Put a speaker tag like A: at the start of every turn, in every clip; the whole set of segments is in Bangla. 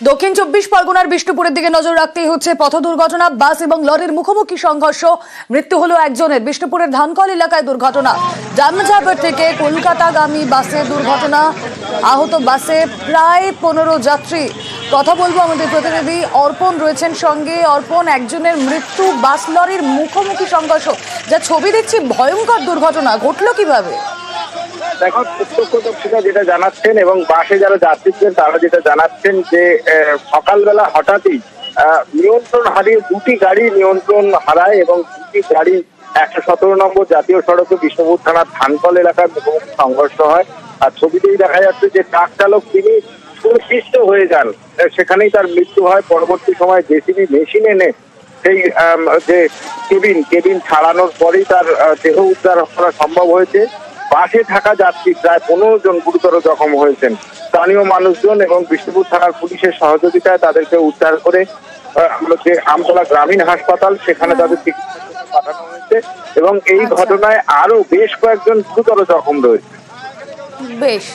A: দক্ষিণ 24 পরগনার বিষ্ণুপুরের দিকে নজর রাখতেই হচ্ছে পথ দুর্ঘটনা। বাস এবং লরির মুখোমুখি সংঘর্ষ, মৃত্যু হলো একজনের। বিষ্ণুপুরের ধানকল এলাকায় দুর্ঘটনা। জামঝাপের থেকে কলকাতাগামী বাসে দুর্ঘটনা, আহত বাসে প্রায় 15 যাত্রী। কথা বলবো আমাদের প্রতিনিধি অর্পণ রয়েছেন সঙ্গে। অর্পণ, একজনের মৃত্যু, বাস লরির মুখোমুখি সংঘর্ষ, যা ছবি দেখছি ভয়ঙ্কর দুর্ঘটনা, ঘটলো কিভাবে?
B: দেখো, প্রত্যক্ষদর্শীরা যেটা জানাচ্ছেন এবং বাসে যারা যাত্রী ছিলেন তারা যেটা জানাচ্ছেন যে সকালবেলা হঠাৎই নিয়ন্ত্রণ হারিয়ে দুটি গাড়ি নিয়ন্ত্রণ হারায় এবং দুটি গাড়ি 117 নম্বর জাতীয় সড়কে বিষ্ণুপুর থানার ধানকল এলাকার মুখোমুখি সংঘর্ষ হয়। আর ছবিতেই দেখা যাচ্ছে যে ট্রাক চালক তিনি সুনির্দিষ্ট হয়ে যান, সেখানেই তার মৃত্যু হয়। পরবর্তী সময় জেসিবি মেশিন এনে সেই যে কেবিন ছাড়ানোর পরেই তার দেহ উদ্ধার করা সম্ভব হয়েছে। বাসে থাকা যাত্রী প্রায় 15 জন গুরুতর জখম হয়েছেন। স্থানীয় মানুষজন এবং বিষ্ণুপুর থানার পুলিশের সহযোগিতায় তাদেরকে উদ্ধার করে যে আমতলা গ্রামীণ হাসপাতাল, সেখানে তাদের চিকিৎসা পাঠানো হয়েছে এবং এই ঘটনায় আরো বেশ কয়েকজন গুরুতর জখম রয়েছে।
A: বেশ,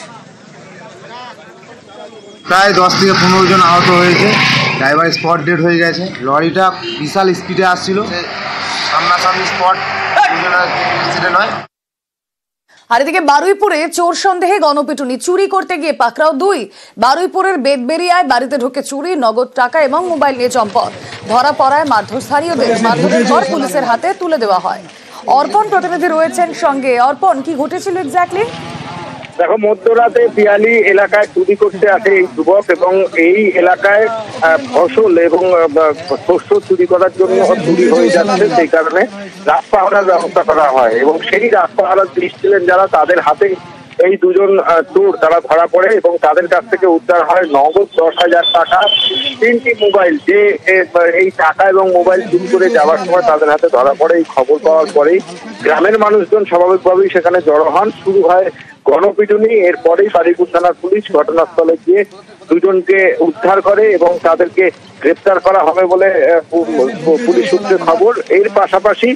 C: প্রায় 10 থেকে 15 জন আহত হয়েছে। ড্রাইভার স্পট ডেড হয়ে গেছে। লরিটা বিশাল স্পিডে আসছিল, সামনাসামনি স্পট অ্যাক্সিডেন্ট হয়।
A: আর এদিকে বারুইপুরে চোর সন্দেহে গণপিটুনি, চুরি করতে গিয়ে পাকড়াও 2। বারুইপুরের বেদবেরিয়ায় বাড়িতে ঢুকে চুরি, নগদ টাকা এবং মোবাইল নিয়ে চম্পট। ধরা পড়ায় মারধর স্থানীয়দের। মারধরের পর পুলিশের হাতে তুলে দেওয়া হয়। অর্পণ প্রতিনিধি রয়েছেন সঙ্গে। অর্পণ, কি ঘটেছিল এক্স্যাক্টলি?
B: দেখো, মধ্যরাতে পিয়ালি এলাকায় চুরি করতে আসে এই যুবক এবং এই এলাকায় ফসল এবং শস্য চুরি করার জন্য চুরি হয়ে যাচ্ছে, সেই কারণে রাজপাহারার ব্যবস্থা করা হয় এবং সেই রাজপাহারার পুলিশ ছিলেন যারা, তাদের হাতে এই দুজন চোর তারা ধরা পড়ে এবং তাদের কাছ থেকে উদ্ধার হয় নগদ 10,000 টাকা, 3টি মোবাইল। যে এই টাকা এবং মোবাইল চুরি করে যাওয়ার সময় তাদের হাতে ধরা পড়ে। এই খবর পাওয়ার পরেই গ্রামের মানুষজন স্বাভাবিকভাবেই সেখানে জড়ো হন। শুরু হয় গণপিটুনি। এরপরেই বারুইপুর থানার পুলিশ ঘটনাস্থলে গিয়ে দুজনকে উদ্ধার করে এবং তাদেরকে গ্রেপ্তার করা হবে বলে পুলিশ সূত্রে খবর। এর পাশাপাশি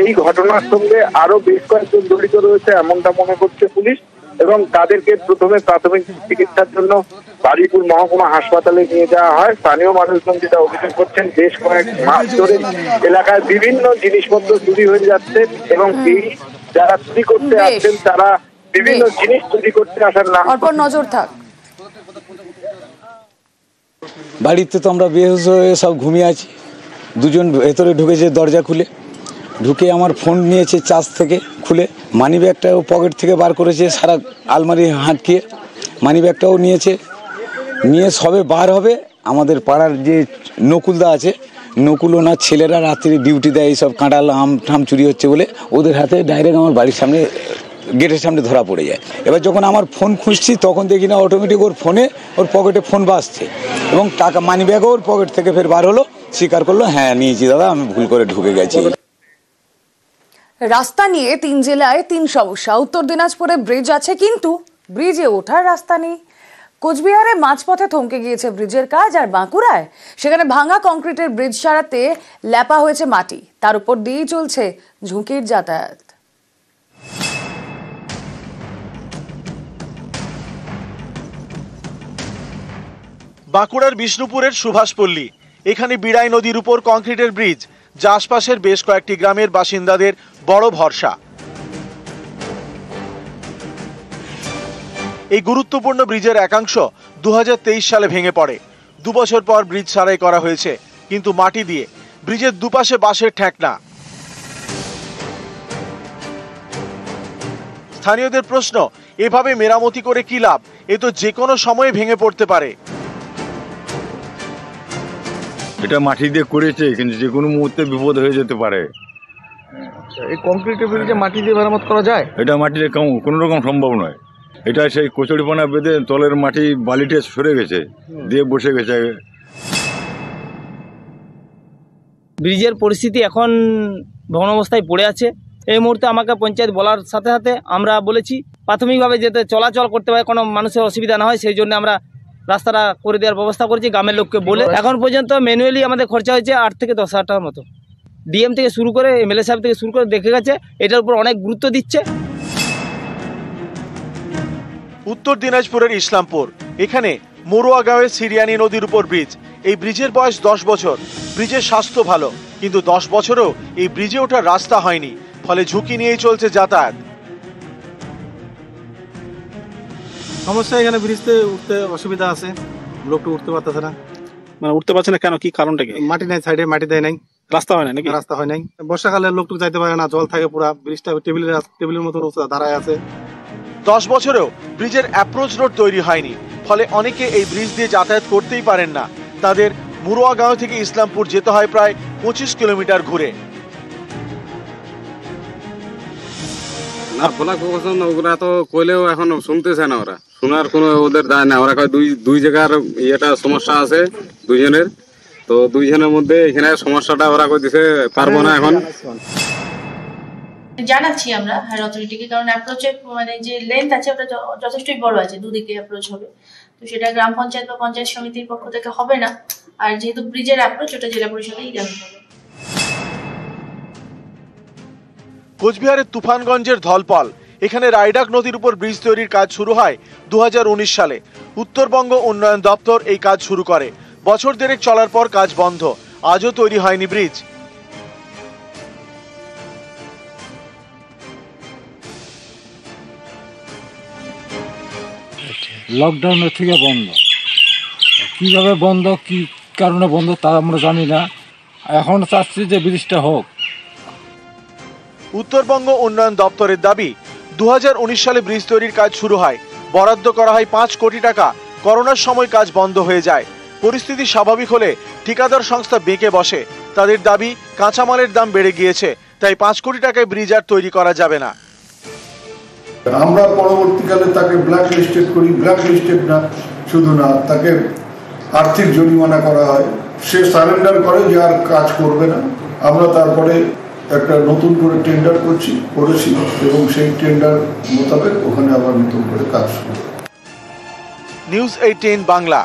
B: এই ঘটনার সঙ্গে আরো বেশ কয়েকজন জড়িত রয়েছে এমনটা মনে করছে পুলিশ এবং তাদেরকে প্রথমে প্রাথমিক চিকিৎসার জন্য বারুইপুর মহকুমা হাসপাতালে নিয়ে যাওয়া হয়। স্থানীয় মানুষজন যেটা অভিযোগ করছেন, বেশ কয়েক মাস ধরে এলাকায় বিভিন্ন জিনিসপত্র চুরি হয়ে যাচ্ছে এবং এই যারা চুরি করতে আসছেন তারা বিভিন্ন জিনিস চুরি করতে আসার নাম।
A: অর্পণ, নজর থাক।
D: বাড়িতে তো আমরা বেহুশ হয়ে সব ঘুমিয়ে আছি। দুজন ভেতরে ঢুকেছে দরজা খুলে, ঢুকে আমার ফোন নিয়েছে চার্জ থেকে খুলে, মানি ব্যাগটাও পকেট থেকে বার করেছে, সারা আলমারি হাঁটকিয়ে মানি ব্যাগটাও নিয়েছে। নিয়ে সবে বার হবে, আমাদের পাড়ার যে নকুলদা আছে, নকুল ওনার ছেলেরা রাত্রি ডিউটি দেয় এইসব কাঁঠাল আম ঠাম চুরি হচ্ছে বলে, ওদের হাতে ডাইরেক্ট আমার বাড়ির সামনে গেটের সামনে ধরা পড়ে যায়। এবার যখন আমার ফোন খুঁজছি তখন দেখি না অটোমেটিক ওর ফোনে, ওর পকেটে ফোন বাজছে এবং টাকা মানি ব্যাগও ওর পকেট থেকে ফের বার হলো, স্বীকার করলো, হ্যাঁ নিয়েছি দাদা, আমি ভুল করে ঢুকে গেছি।
A: রাস্তা নিয়ে 3 জেলায় 3 সমস্যা। উত্তর দিনাজপুরে ব্রিজ আছে কিন্তু ব্রিজে ওঠার রাস্তা নেই। কোচবিহারে মাঝপথে থমকে গিয়েছে ব্রিজের কাজ। আর বাঁকুড়ায় সেখানে ভাঙা কংক্রিটের ব্রিজ সারাতে ল্যাপা হয়েছে মাটি, তার উপর দিয়েই চলছে ঝুঁকির যাতায়াত।
E: বাঁকুড়ার বিষ্ণুপুরের সুভাষপল্লী, এখানে বিড়াই নদীর উপর কংক্রিটের ব্রিজ, যা আশপাশের বেশ কয়েকটি গ্রামের বাসিন্দাদের বড় ভরসা। এই গুরুত্বপূর্ণ ব্রিজের একাংশ 2023 সালে ভেঙে পড়ে। 2 বছর পর ব্রিজ সারাই করা হয়েছে, কিন্তু মাটি দিয়ে। ব্রিজের দুপাশে বাঁশের ঠেকনা। স্থানীয়দের প্রশ্ন, এভাবে মেরামতি করে কি লাভ? এ তো যে কোনো সময়ে ভেঙে পড়তে পারে।
F: এটা মাটি দিয়ে করেছে, কিন্তু যে কোনো মুহূর্তে বিপদ হয়ে যেতে পারে।
C: এই কংক্রিটের ব্রিজে মাটি দিয়ে মেরামত করা যায়?
F: এটা মাটিতে কোনো রকম সম্ভব নয়। এটা সেই কচুরিপানা বেঁধে তলের মাটি বালিটা সরে গেছে, দিয়ে বসে গেছে।
G: ব্রিজের পরিস্থিতি এখন ভগ্ন অবস্থায় পড়ে আছে। এই মুহূর্তে আমাকে পঞ্চায়েত বলার সাথে সাথে আমরা বলেছি প্রাথমিকভাবে যাতে চলাচল করতে পারে, কোনো মানুষের অসুবিধা না হয়, সেই জন্য আমরা রাস্তাটা করে দেওয়ার ব্যবস্থা করেছি গ্রামের লোককে বলে। এখন পর্যন্ত ম্যানুয়ালি আমাদের খরচা হয়েছে 8 থেকে 10,000 টাকার মতো। ডিএম থেকে শুরু করে এমএলএ সাহেব থেকে শুরু করে দেখে গেছে, এটার উপর অনেক গুরুত্ব দিচ্ছে।
E: উত্তর দিনাজপুরের ইসলামপুর, এখানে মরুয়াগাঁওয়ের সিরিয়ানি নদীর উপর ব্রিজ। এই ব্রিজের বয়স 10 বছর। ব্রিজের স্বাস্থ্য ভালো, কিন্তু 10 বছরেও এই ব্রিজে ওঠার রাস্তা হয়নি, ফলে ঝুঁকি নিয়েই চলছে যাতায়াত।
H: সমস্যা এখানে ব্রিজতে উঠতে অসুবিধা আছে, লোকটা উঠতে পারতেছে না।
I: মানে উঠতে পারছে না কেন, কি কারণটা কি?
H: মাটি নাই, সাইডে মাটি দেয় নাই,
I: রাস্তা হয় না নাকি?
H: রাস্তা হয় নাই। বর্ষাকালে লোকটুক যাইতে পারে না, জল থাকে পুরা। ব্রিজটা টেবিলের মতো দাঁড়ায় আছে।
E: 10 বছরেও ব্রিজের অ্যাপ্রোচ রোড তৈরি হয়নি, ফলে অনেকে এই ব্রিজ দিয়ে যাতায়াত করতেই পারেন না। তাদের মুরুয়াগাঁও থেকে ইসলামপুর যেতে হয় প্রায় 25 কিলোমিটার ঘুরে।
J: না খোলা প্রশাসন ওরা তো কইলেও এখন শুনতেছে না, ওরা শোনার কোনো ওদের দায় না। ওরা কয় দুই জায়গার ইয়েটা সমস্যা আছে দুইজনের, তো দুইজনের মধ্যে এখানে সমস্যাটা ওরা কই দিছে পারবো না এখন।
K: জানাচ্ছি আমরা হায়ার অথরিটিকে, কারণ অ্যাপ্রোচের মানে যে লেন্থ আছে ওটা যথেষ্টই বড় আছে, দুদিকে অ্যাপ্রোচ হবে, তো সেটা গ্রাম পঞ্চায়েত বা পঞ্চায়েত সমিতির পক্ষ থেকে হবে না। আর যেহেতু ব্রিজের অ্যাপ্রোচ ওটা জেলা পরিষদেই জানাতে হবে।
E: কোচবিহারের তুফানগঞ্জের ধলপল, এখানে রায়ডাক নদীর উপর ব্রিজ তৈরির কাজ শুরু হয় 2019 সালে। উত্তরবঙ্গ উন্নয়ন দপ্তর এই কাজ শুরু করে। বছর দেড়েক চলার পর কাজ বন্ধ, আজও তৈরি হয়নি ব্রিজ।
L: লকডাউনের থেকে বন্ধ, কিভাবে বন্ধ, কি কারণে বন্ধ তা আমরা জানি না। এখন চাচ্ছি যে ব্রিজটা হোক।
E: উত্তরবঙ্গ উন্নয়ন দপ্তরের দাবি 2019 সালে ব্রিজ তৈরির কাজ শুরু হয়, বরাদ্দ করা হয় 5 কোটি টাকা। করোনার সময় কাজ বন্ধ হয়ে যায়। পরিস্থিতি স্বাভাবিক হলে ঠিকাদার সংস্থা বেঁকে বসে। তাদের দাবি কাঁচামালের দাম বেড়ে গিয়েছে, তাই 5 কোটি টাকায় ব্রিজ আর তৈরি করা যাবে না।
M: আমরা পরবর্তীকালে তাকে ব্ল্যাক লিস্টেড করি। ব্ল্যাক লিস্টেড না শুধু না, তাকে আর্থিক জরিমানা করা হয়। সে সারেন্ডার করে যে আর কাজ করবে না। আমরা তারপরে একটা নতুন করে টেন্ডার করেছি এবং সেই টেন্ডার মোতাবেক ওখানে আবার নতুন করে কাজ শুরু।
E: নিউজ 18 বাংলা।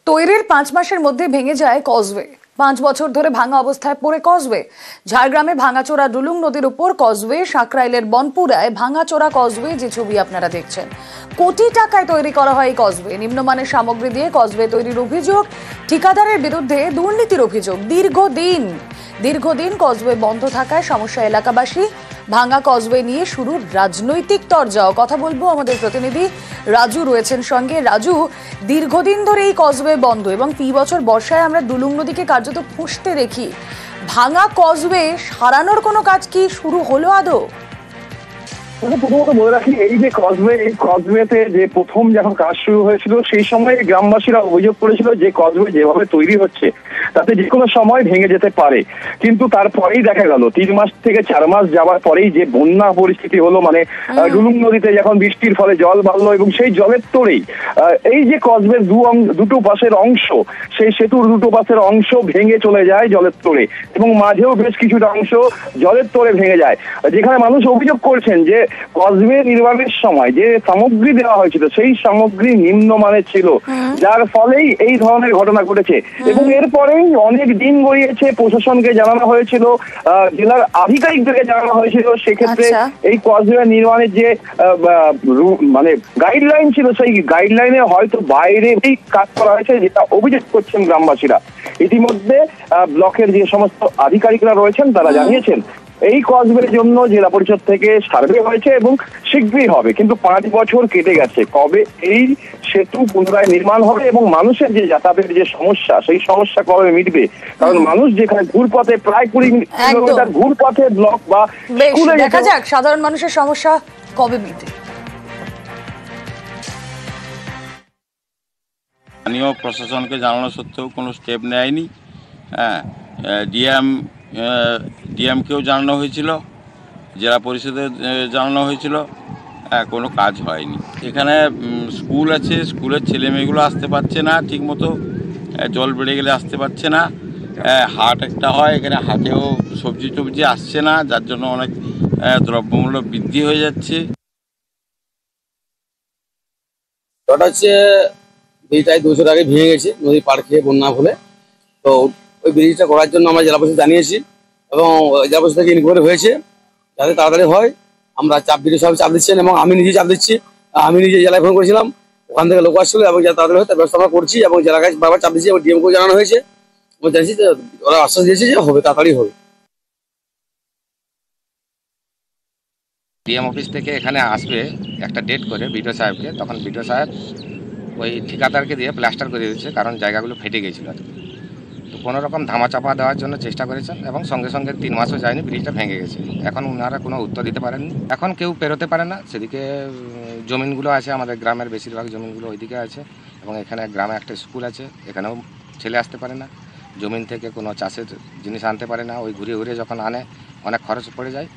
A: তৈরির 5 মাসের মধ্যে ভেঙে যায় কজওয়ে। 5 বছর ধরে ভাঙা অবস্থায় পড়ে কজওয়ে। ঝাড়গ্রামে ভাঙাচোরা ডুলুং নদীর উপর কজওয়ে, সাঁকরাইলের বনপুরায় ভাঙাচোরা কজওয়ে, যে ছবি আপনারা দেখছেন। কোটি টাকায় তৈরি করা হয় এই কজওয়ে। নিম্নমানের সামগ্রী দিয়ে কজওয়ে তৈরির অভিযোগ, ঠিকাদারের বিরুদ্ধে দুর্নীতির অভিযোগ। দীর্ঘদিন কজওয়ে বন্ধ থাকায় সমস্যা এলাকাবাসী। ভাঙা কজওয়ে নিয়ে শুরু রাজনৈতিক তরজাও। কথা বলবো আমাদের প্রতিনিধি রাজু রয়েছেন সঙ্গে। রাজু, দীর্ঘদিন ধরে এই কজওয়ে বন্ধ এবং ফি বছর বর্ষায় আমরা ডুলুং নদীকে কার্যত ফুঁসতে দেখি। ভাঙা কজওয়ে সারানোর কোনো কাজ কি শুরু হলো আদৌ?
B: প্রথমত বলে রাখি, এই যে কজওয়ে, এই কজওয়েতে যে প্রথম যখন কাজ শুরু হয়েছিল সেই সময় গ্রামবাসীরা অভিযোগ করেছিল যে কজওয়ে যেভাবে তৈরি হচ্ছে তাতে যে কোনো সময় ভেঙে যেতে পারে। কিন্তু তারপরেই দেখা গেল 3 মাস থেকে 4 মাস যাওয়ার পরেই যে বন্যা পরিস্থিতি হলো, মানে ডুলুং নদীতে যখন বৃষ্টির ফলে জল বাড়লো এবং সেই জলের তোড়েই এই যে কজওয়ের দুটো পাশের অংশ, সেই সেতুর দুটো পাশের অংশ ভেঙে চলে যায় জলের তোড়ে এবং মাঝেও বেশ কিছুটা অংশ জলের তোড়ে ভেঙে যায়। যেখানে মানুষ অভিযোগ করছেন যে কজওয়ে নির্মাণের সময় যে সামগ্রী দেওয়া হয়েছিল সেই সামগ্রী নিম্নমানের ছিল, যার ফলেই এই ধরনের ঘটনা ঘটেছে। এবং এরপরেই অনেক দিন গড়িয়েছে, প্রশাসনকে জানানো হয়েছিল, জেলার আধিকারিকদেরকে জানানো হয়েছিল। সেক্ষেত্রে এই কজওয়ে নির্মাণের যে মানে গাইডলাইন ছিল সেই গাইডলাইনে হয়তো বাইরেই কাজ করা হয়েছে, যেটা অভিযোগ করছেন গ্রামবাসীরা। ইতিমধ্যে ব্লকের যে সমস্ত আধিকারিকরা রয়েছেন তারা জানিয়েছেন এই কজওয়ের জন্য জেলা পরিষদ থেকে সার্ভে হয়েছে এবং শীঘ্রই হবে। কিন্তু 5 বছর কেটে গেছে, কবে এই সেতু পুনরায় নির্মাণ হবে এবং মানুষের যে যাতায়াতের যে সমস্যা সেই সমস্যা কবে মিটবে? কারণ মানুষ যেখানে ঘুরপথে প্রায় 20 কিলোমিটার ঘুরপথে ব্লক বা স্কুলে,
A: দেখা যাক সাধারণ মানুষের সমস্যা কবে মিটবে।
J: স্থানীয় প্রশাসনকে জানানো সত্ত্বেও কোনো স্টেপ নেয়নি। ডিএমকেও জানানো হয়েছিল, জেলা পরিষদে জানানো হয়েছিল, কোনো কাজ হয়নি। এখানে স্কুল আছে, স্কুলের ছেলেমেয়েগুলো আসতে পারছে না ঠিকমতো, জল বেড়ে গেলে আসতে পারছে না। হাট একটা হয়, এখানে হাটেও সবজি টবজি আসছে না, যার জন্য অনেক দ্রব্যমূল্য বৃদ্ধি হয়ে যাচ্ছে।
N: ওটা হচ্ছে ব্রিজটাই 2 বছর আগে ভেঙে গেছে নদী পাড় খেয়ে বন্যা ফলে। তো ওই ব্রিজটা করার জন্য আমরা জেলা পরিষদ জানিয়েছি এবং জেলা পরিষদ থেকে ইনকোয়ারি হয়েছে যাতে তাড়াতাড়ি হয়। আমরা চাপ দিতে সবাই চাপ দিচ্ছেন এবং আমি নিজে চাপ দিচ্ছি। আমি নিজে জেলায় ফোন করেছিলাম, ওখান থেকে লোক আসছিল এবং যা তাড়াতাড়ি হয় তার ব্যবস্থা আমরা করছি এবং জেলা কাছে বারবার চাপ দিয়েছি এবং ডিএমকেও জানানো হয়েছে এবং জানিয়েছি যে ওরা আশ্বাস দিয়েছে যে হবে, তাড়াতাড়ি হবে।
O: ডিএম অফিস থেকে এখানে আসবে একটা ডেট করে বিডিও সাহেবকে, তখন বিডিও সাহেব ওই ঠিকাদারকে দিয়ে প্লাস্টার করে দিয়েছে, কারণ জায়গাগুলো ফেটে গিয়েছিল আর কি। তো কোনো রকম ধামাচাপা দেওয়ার জন্য চেষ্টা করেছেন এবং সঙ্গে সঙ্গে 3 মাসও যায়নি, ব্রিজটা ভেঙে গেছে। এখন ওনারা কোনো উত্তর দিতে পারেননি, এখন কেউ পেরোতে পারে না। সেদিকে জমিনগুলো আছে, আমাদের গ্রামের বেশিরভাগ জমিনগুলো ওইদিকে আছে এবং এখানে গ্রামে একটা স্কুল আছে, এখানেও ছেলে আসতে পারে না। জমিন থেকে কোনো চাষের জিনিস আনতে পারে না, ওই ঘুরিয়ে ঘুরিয়ে যখন আনে অনেক খরচ পড়ে যায়,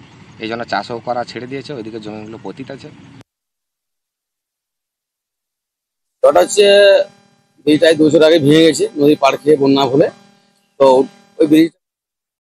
O: এই জন্য চাষও করা ছেড়ে দিয়েছে। ওইদিকে জমিগুলো পতিত আছে।
N: ওটা হচ্ছে ব্রিজটাই 200 আগে ভেঙে গেছে নদী পাড় খেয়ে বন্যা হলে। তো ওই ব্রিজ